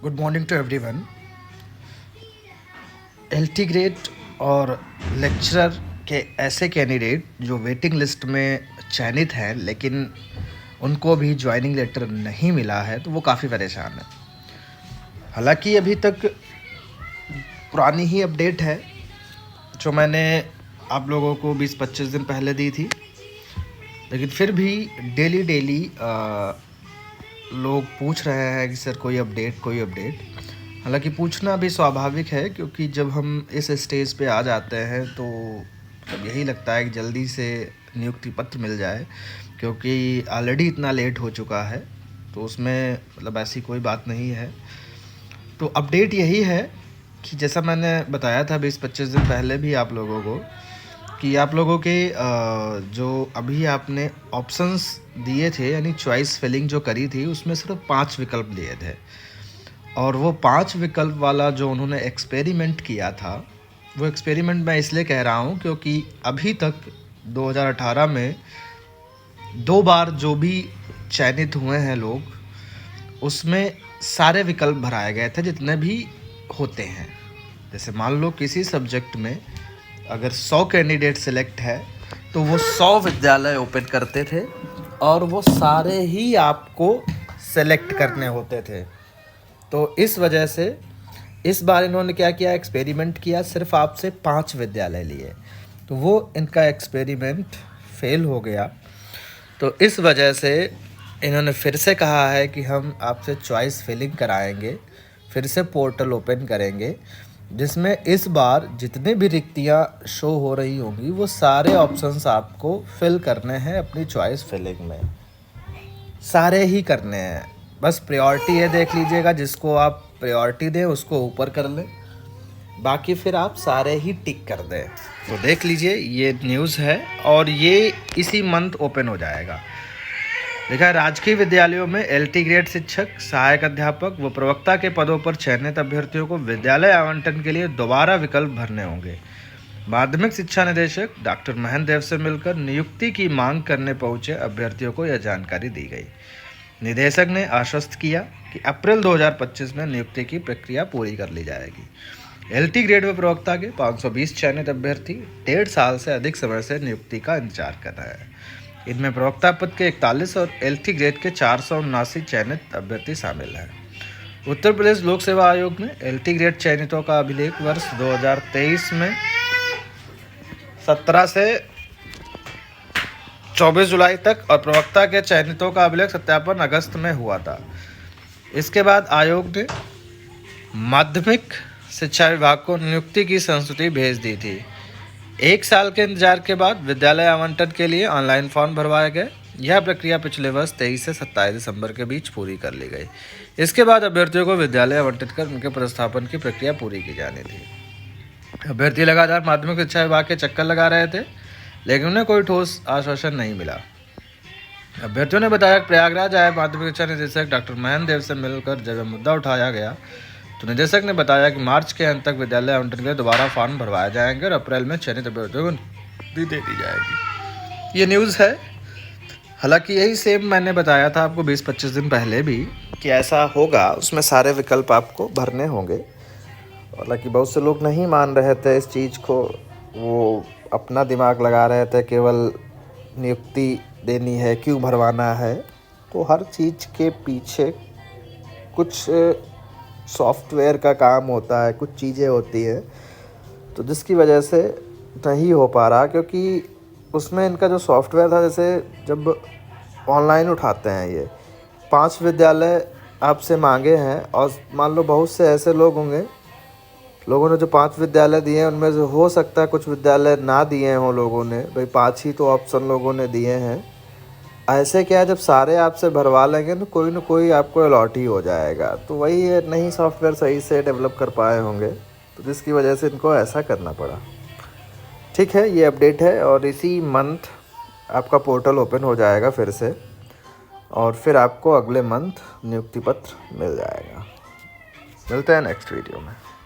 Good morning to everyone. LT grade और lecturer के ऐसे कैंडिडेट जो वेटिंग लिस्ट में चयनित हैं लेकिन उनको भी ज्वाइनिंग लेटर नहीं मिला है तो वो काफ़ी परेशान है। हालांकि अभी तक पुरानी ही अपडेट है जो मैंने आप लोगों को 20-25 दिन पहले दी थी, लेकिन फिर भी डेली लोग पूछ रहे हैं कि सर कोई अपडेट। हालांकि पूछना भी स्वाभाविक है क्योंकि जब हम इस स्टेज पे आ जाते हैं तो तब यही लगता है कि जल्दी से नियुक्ति पत्र मिल जाए, क्योंकि ऑलरेडी इतना लेट हो चुका है। तो उसमें मतलब ऐसी कोई बात नहीं है। तो अपडेट यही है कि जैसा मैंने बताया था 20-25 दिन पहले भी आप लोगों को कि आप लोगों के जो अभी आपने ऑप्शंस दिए थे यानी चॉइस फिलिंग जो करी थी उसमें सिर्फ 5 विकल्प दिए थे, और वो 5 विकल्प वाला जो उन्होंने एक्सपेरिमेंट किया था, वो एक्सपेरिमेंट मैं इसलिए कह रहा हूँ क्योंकि अभी तक 2018 में 2 बार जो भी चयनित हुए हैं लोग उसमें सारे विकल्प भराए गए थे जितने भी होते हैं। जैसे मान लो किसी सब्जेक्ट में अगर 100 कैंडिडेट सेलेक्ट है तो वो 100 विद्यालय ओपन करते थे और वो सारे ही आपको सेलेक्ट करने होते थे। तो इस वजह से इस बार इन्होंने क्या किया, एक्सपेरिमेंट किया, सिर्फ आपसे 5 विद्यालय लिए, तो वो इनका एक्सपेरिमेंट फेल हो गया। तो इस वजह से इन्होंने फिर से कहा है कि हम आपसे चॉइस फिलिंग कराएंगे, फिर से पोर्टल ओपन करेंगे, जिसमें इस बार जितने भी रिक्तियां शो हो रही होंगी वो सारे ऑप्शंस आपको फिल करने हैं अपनी चॉइस फिलिंग में, सारे ही करने हैं। बस प्रायोरिटी है, देख लीजिएगा, जिसको आप प्रायोरिटी दें उसको ऊपर कर लें, बाकी फिर आप सारे ही टिक कर दें। तो देख लीजिए, ये न्यूज़ है और ये इसी मंथ ओपन हो जाएगा। देखा, राजकीय विद्यालयों में एलटी ग्रेड शिक्षक, सहायक अध्यापक व प्रवक्ता के पदों पर चयनित अभ्यर्थियों को विद्यालय आवंटन के लिए दोबारा विकल्प भरने होंगे। माध्यमिक शिक्षा निदेशक डॉक्टर महेंद्र देव से मिलकर नियुक्ति की मांग करने पहुंचे अभ्यर्थियों को यह जानकारी दी गई। निदेशक ने आश्वस्त किया कि अप्रैल 2025 में नियुक्ति की प्रक्रिया पूरी कर ली जाएगी। एलटी ग्रेड व प्रवक्ता के 520 चयनित अभ्यर्थी 1.5 साल से अधिक समय से नियुक्ति का इंतजार कर रहे हैं। इनमें प्रवक्ता पद के 41 और एलटी ग्रेड के 479 चयनित अभ्यर्थी शामिल हैं। उत्तर प्रदेश लोक सेवा आयोग ने एलटी ग्रेड चयनितों का अभिलेख वर्ष 2023 में 17 से 24 जुलाई तक और प्रवक्ता के चयनितों का अभिलेख सत्यापन अगस्त में हुआ था। इसके बाद आयोग ने माध्यमिक शिक्षा विभाग को नियुक्ति की संस्तुति भेज दी थी। 1 साल के इंतजार के बाद विद्यालय आवंटन के लिए ऑनलाइन फॉर्म भरवाए गए। यह प्रक्रिया पिछले वर्ष 23 से 27 दिसंबर के बीच पूरी कर ली गई। इसके बाद अभ्यर्थियों को विद्यालय आवंटित कर उनके पदस्थापन की प्रक्रिया पूरी की जानी थी। अभ्यर्थी लगातार माध्यमिक शिक्षा विभाग के चक्कर लगा रहे थे, लेकिन उन्हें कोई ठोस आश्वासन नहीं मिला। अभ्यर्थियों ने बताया कि प्रयागराज आए माध्यमिक शिक्षा निदेशक डॉक्टर महेंद्र देव से मिलकर जब यह मुद्दा उठाया गया तो निदेशक ने बताया कि मार्च के अंत तक विद्यालय आवंटन के लिए दोबारा फॉर्म भरवाए जाएंगे और अप्रैल में चयनित अभ्यर्थियों को नियुक्ति दे दी जाएगी। ये न्यूज़ है। हालांकि यही सेम मैंने बताया था आपको 20-25 दिन पहले भी कि ऐसा होगा, उसमें सारे विकल्प आपको भरने होंगे। हालांकि बहुत से लोग नहीं मान रहे थे इस चीज़ को, वो अपना दिमाग लगा रहे थे, केवल नियुक्ति देनी है, क्यों भरवाना है। तो हर चीज़ के पीछे कुछ सॉफ्टवेयर का काम होता है, कुछ चीज़ें होती हैं, तो जिसकी वजह से नहीं हो पा रहा। क्योंकि उसमें इनका जो सॉफ्टवेयर था, जैसे जब ऑनलाइन उठाते हैं ये 5 विद्यालय आपसे मांगे हैं और मान लो बहुत से ऐसे लोग होंगे, लोगों ने जो 5 विद्यालय दिए हैं उनमें से हो सकता है कुछ विद्यालय ना दिए हों लोगों ने, भाई 5 ही तो ऑप्शन लोगों ने दिए हैं। ऐसे क्या है, जब सारे आपसे भरवा लेंगे तो कोई ना कोई आपको अलॉट ही हो जाएगा। तो वही है, नहीं सॉफ्टवेयर सही से डेवलप कर पाए होंगे, तो जिसकी वजह से इनको ऐसा करना पड़ा। ठीक है, ये अपडेट है और इसी मंथ आपका पोर्टल ओपन हो जाएगा फिर से, और फिर आपको अगले मंथ नियुक्ति पत्र मिल जाएगा। मिलते हैं नेक्स्ट वीडियो में।